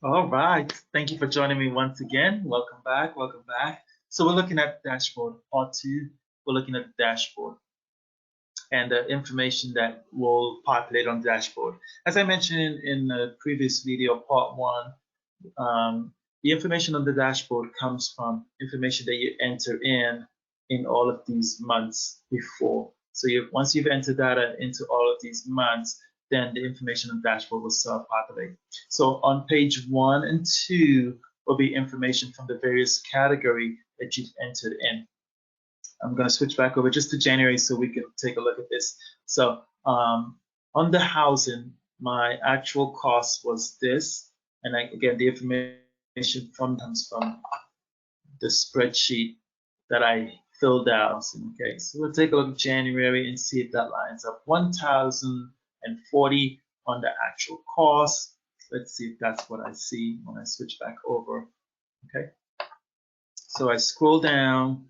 All right. Thank you for joining me once again. Welcome back. Welcome back. So we're looking at the dashboard, part two. We're looking at the dashboard and the information that will populate on the dashboard. As I mentioned in the previous video, part one, the information on the dashboard comes from information that you enter in all of these months before. So once you've entered data into all of these months, then the information on the dashboard will self-populate. So on page 1 and 2 will be information from the various category that you've entered in. I'm going to switch back over just to January so we can take a look at this. So on the housing, my actual cost was this. And again, the information comes from the spreadsheet that I filled out. Okay, so we'll take a look at January and see if that lines up. 1,040 on the actual cost. Let's see if that's what I see when I switch back over. Okay, so I scroll down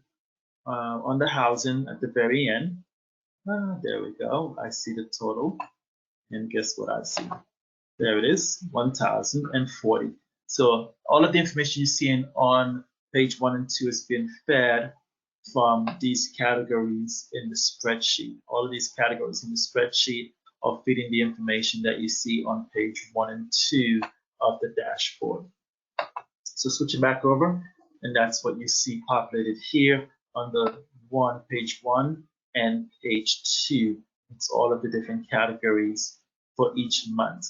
on the housing at the very end. There we go. I see the total. And guess what I see? There it is, 1,040. So all of the information you see on page 1 and 2 is being fed from these categories in the spreadsheet. All of these categories in the spreadsheet are feeding the information that you see on page 1 and 2 of the dashboard. So switching back over, and that's what you see populated here on the page 1 and page 2. It's all of the different categories for each month.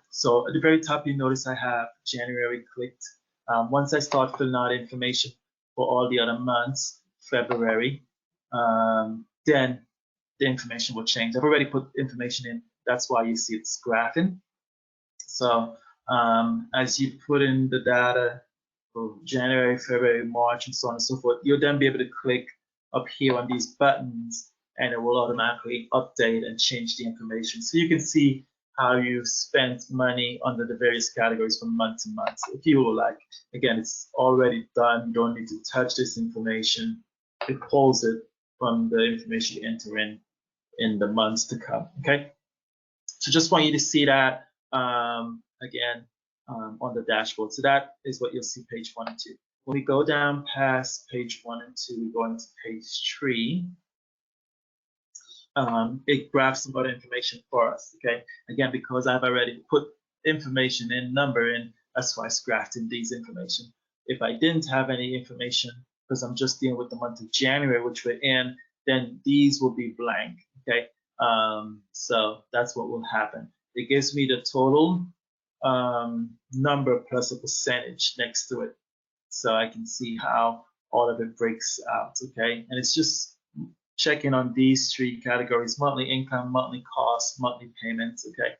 So at the very top, you notice I have January clicked. Once I start filling out information for all the other months, February, then the information will change. I've already put information in. That's why you see it's graphing. So as you put in the data for January, February, March, and so on and so forth, you'll then be able to click up here on these buttons and it will automatically update and change the information. So you can see how you've spent money under the various categories from month to month. If you will like, again, it's already done. You don't need to touch this information. It pulls it from the information you enter in the months to come, okay? So just want you to see that again on the dashboard. So that is what you'll see page 1 and 2. When we go down past page 1 and 2, we go into page 3. It grabs some other information for us, okay? Again, because I've already put information in, number in, that's why it's graphed in these information. If I didn't have any information, because I'm just dealing with the month of January, which we're in, then these will be blank, okay? So that's what will happen. It gives me the total number plus a percentage next to it. So I can see how all of it breaks out, okay? And it's just checking on these 3 categories: monthly income, monthly cost, monthly payments, okay?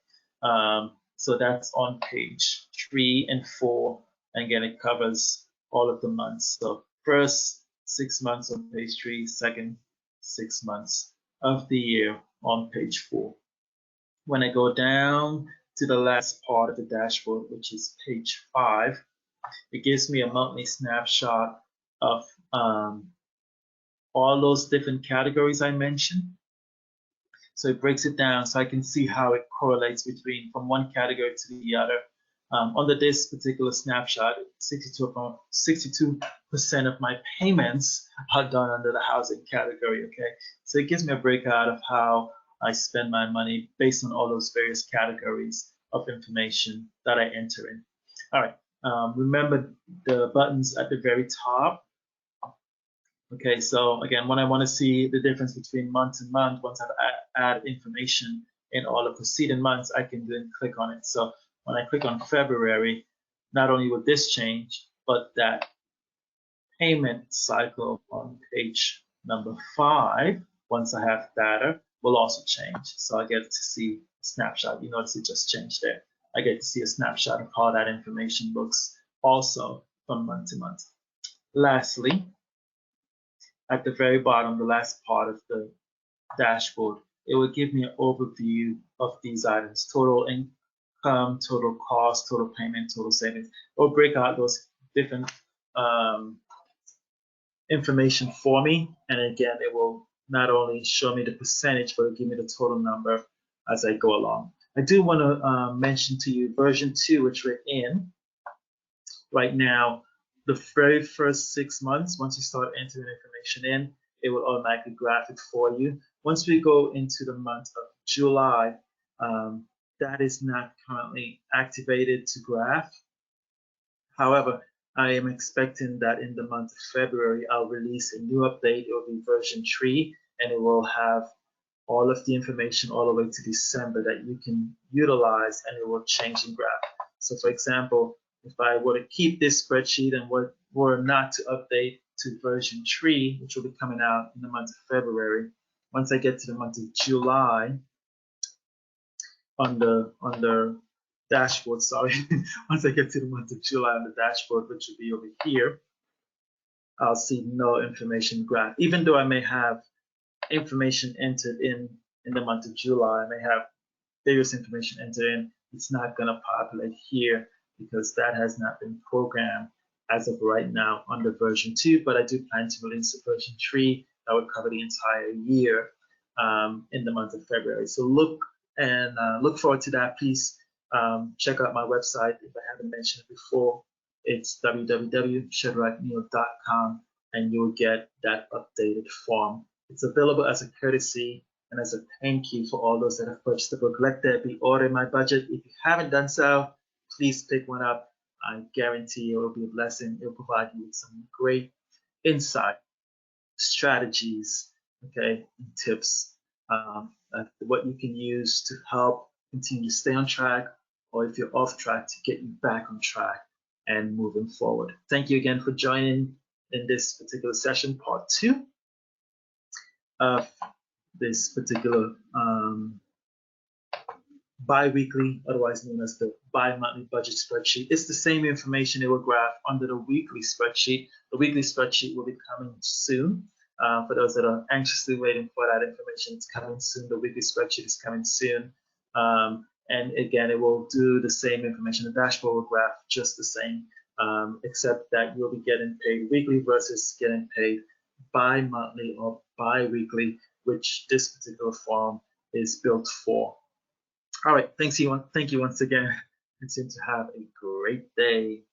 So that's on page 3 and 4. And again, it covers all of the months. So first 6 months on page 3, second 6 months of the year on page 4. When I go down to the last part of the dashboard, which is page 5, it gives me a monthly snapshot of all those different categories I mentioned. So it breaks it down so I can see how it correlates between from one category to the other. Under this particular snapshot, 62% of my payments are done under the housing category, okay? So it gives me a breakout of how I spend my money based on all those various categories of information that I enter in. All right, remember the buttons at the very top. Okay, so again, when I want to see the difference between month and month, once I've added information in all the preceding months, I can then click on it. So when I click on February, not only will this change, but that payment cycle on page number 5, once I have data, will also change. So I get to see a snapshot. You notice it just changed there. I get to see a snapshot of how that information looks also from month to month. Lastly, at the very bottom, the last part of the dashboard, it will give me an overview of these items: total income, total cost, total payment, total savings. It will break out those different information for me. And again, it will not only show me the percentage, but it'll give me the total number as I go along. I do want to mention to you version 2, which we're in. Right now, the very first 6 months, once you start entering information in, it will automatically graph it for you. Once we go into the month of July, that is not currently activated to graph. However, I am expecting that in the month of February, I'll release a new update. It will be version 3, and it will have all of the information all the way to December that you can utilize, and it will change in graph. So for example, if I were to keep this spreadsheet and were not to update to version 3, which will be coming out in the month of February, once I get to the month of July, on the dashboard, sorry, once I get to the month of July on the dashboard, which will be over here, I'll see no information graph. Even though I may have information entered in the month of July, I may have various information entered in, it's not going to populate here because that has not been programmed as of right now under version 2, but I do plan to release a version 3 that would cover the entire year in the month of February. So look forward to that. Please check out my website if I haven't mentioned it before. It's www.shadrachneal.com, and you'll get that updated form. It's available as a courtesy and as a thank you for all those that have purchased the book, Let There Be Order in My Budget. If you haven't done so, please pick one up. I guarantee it will be a blessing. It will provide you with some great insight, strategies, okay, and tips, what you can use to help continue to stay on track, or if you're off track, to get you back on track and moving forward. Thank you again for joining in this particular session, part 2 of this particular bi-weekly, otherwise known as the bi-monthly budget spreadsheet. It's the same information it will graph under the weekly spreadsheet. The weekly spreadsheet will be coming soon. For those that are anxiously waiting for that information, it's coming soon. The weekly spreadsheet is coming soon. And again, it will do the same information. The dashboard will graph just the same, except that you'll be getting paid weekly versus getting paid bi-monthly or bi-weekly, which this particular form is built for. All right, thank you once again. Continue to have a great day.